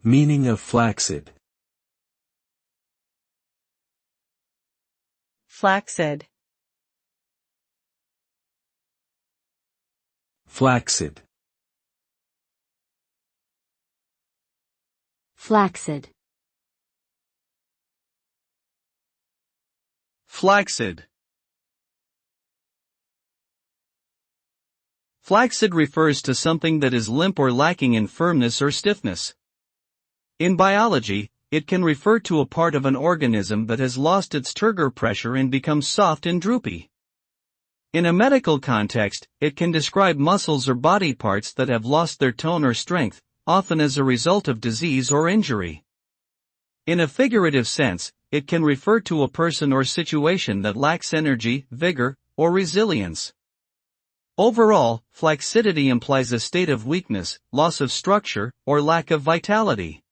Meaning of flaccid. Flaccid. Flaccid. Flaccid. Flaccid. Flaccid refers to something that is limp or lacking in firmness or stiffness. In biology, it can refer to a part of an organism that has lost its turgor pressure and becomes soft and droopy. In a medical context, it can describe muscles or body parts that have lost their tone or strength, often as a result of disease or injury. In a figurative sense, it can refer to a person or situation that lacks energy, vigor, or resilience. Overall, flaccidity implies a state of weakness, loss of structure, or lack of vitality.